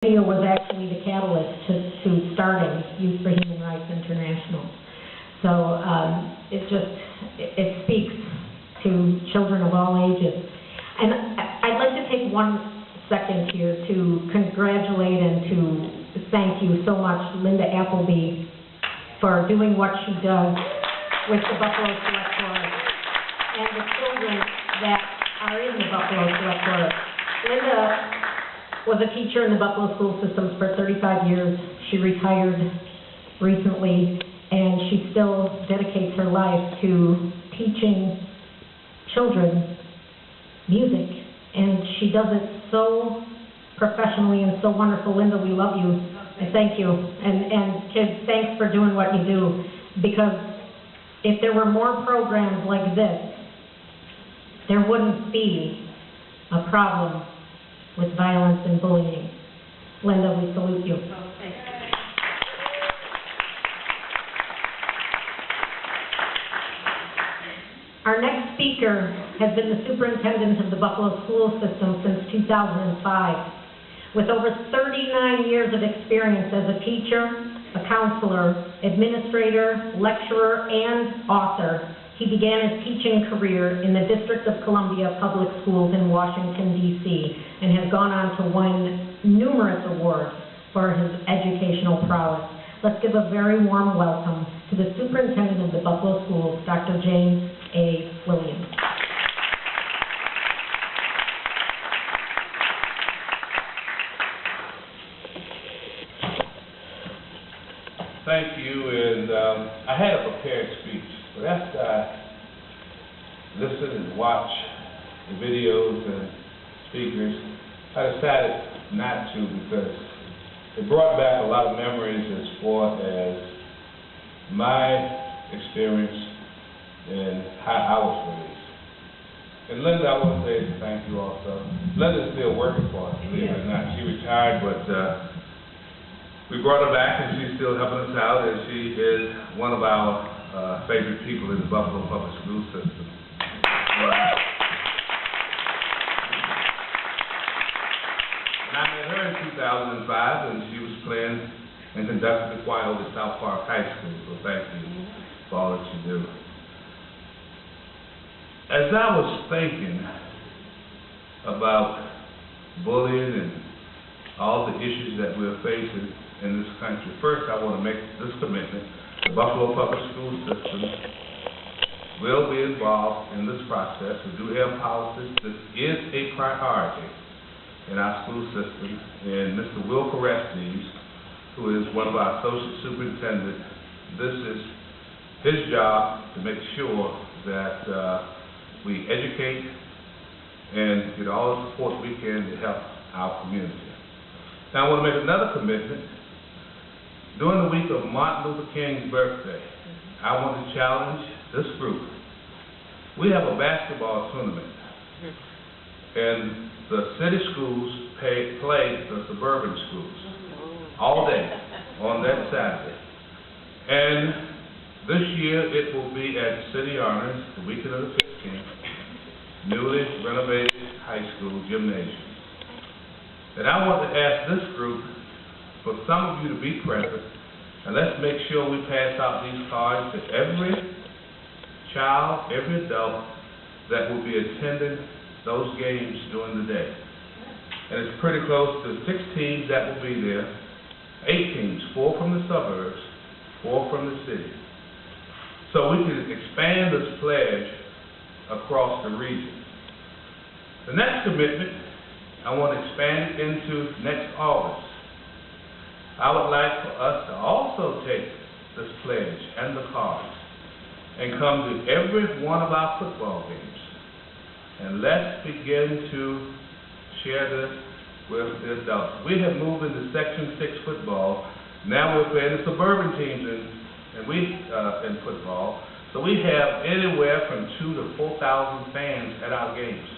video was actually the catalyst to starting Youth for Human Rights International. So it speaks to children of all ages. And I'd like to take 1 second here to congratulate and to thank you so much, Linda Appleby, for doing what she does with the Buffalo Select Chorus and the children that are in the Buffalo Select Chorus. Linda was a teacher in the Buffalo school systems for 35 years. She retired recently, and she still dedicates her life to teaching children music, and she does it so professionally and so wonderful. Linda, we love you, and thank you. And kids, thanks for doing what you do, because if there were more programs like this, there wouldn't be a problem with violence and bullying. Linda, we salute you. Our next speaker has been the superintendent of the Buffalo school system since 2005. With over 39 years of experience as a teacher, a counselor, administrator, lecturer, and author, he began his teaching career in the District of Columbia Public Schools in Washington, D.C., and has gone on to win numerous awards for his educational prowess. Let's give a very warm welcome to the superintendent of the Buffalo schools, Dr. James A. Williams. Thank you, and I had a prepared speech, but after I listened and watched the videos and speakers, I decided not to, because it brought back a lot of memories as far as my experience and how I was raised. And Linda, I want to say thank you also. Linda's still working for us, believe it or not. She retired, but we brought her back, and she's still helping us out, and she is one of our favorite people in the Buffalo Public School System. And I met her in 2005, and she was playing and conducting the choir over at South Park High School, so thank you for all that you do. As I was thinking about bullying and all the issues that we're facing in this country, first I want to make this commitment: the Buffalo Public School System will be involved in this process. We do have policies. This is a priority in our school system, and Mr. Will Carestes, who is one of our associate superintendents, this is his job to make sure that we educate and get all the support we can to help our community. Now I want to make another commitment. During the week of Martin Luther King's birthday, I want to challenge this group. We have a basketball tournament, and the city schools play the suburban schools all day on that Saturday. And this year it will be at City Honors, the weekend of the 15th, newly renovated high school gymnasium. And I want to ask this group, for some of you to be present, and let's make sure we pass out these cards to every child, every adult that will be attending those games during the day. And it's pretty close to 6 teams that will be there, 8 teams, 4 from the suburbs, 4 from the city. So we can expand this pledge across the region. The next commitment, I want to expand it into next August. I would like for us to also take this pledge and the cards and come to every one of our football games. And let's begin to share this with the adults. We have moved into Section 6 football. Now we're playing the suburban teams in football. So we have anywhere from 2,000 to 4,000 fans at our games.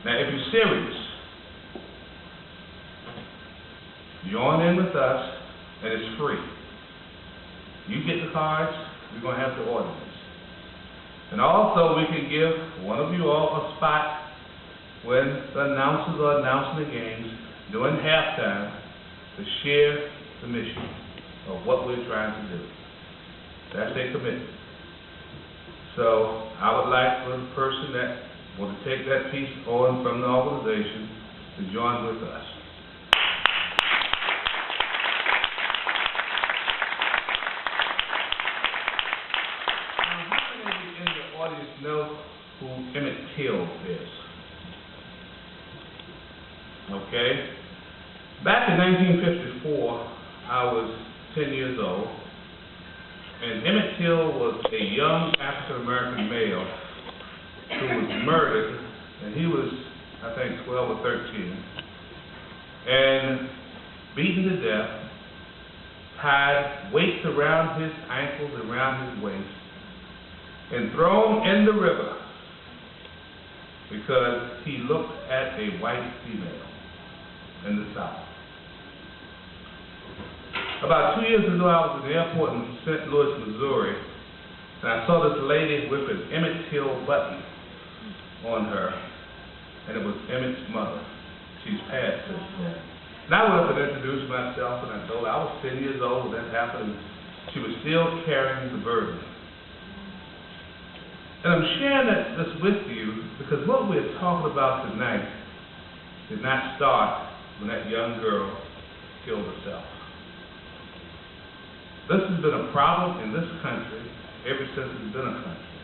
Now, if you're serious, join in with us, and it's free. You get the cards, we're going to have the ordinance. And also, we can give one of you all a spot when the announcers are announcing the games during halftime to share the mission of what we're trying to do. That's their commitment. So I would like for the person that want to take that piece on from the organization to join with us. Now, how many of you in the audience know who Emmett Till is? Okay. Back in 1954, I was 10 years old, and Emmett Till was a young African-American male who was murdered, and he was, I think, 12 or 13, and beaten to death, tied weights around his ankles and around his waist, and thrown in the river because he looked at a white female in the South. About 2 years ago, I was at the airport in St. Louis, Missouri, and I saw this lady with an Emmett Till button on her, and it was Emmett's mother. She's passed since then. And I went up and introduced myself, and I told her I was 10 years old when that happened, and she was still carrying the burden. And I'm sharing this with you because what we're talking about tonight did not start when that young girl killed herself. This has been a problem in this country ever since it's been a country.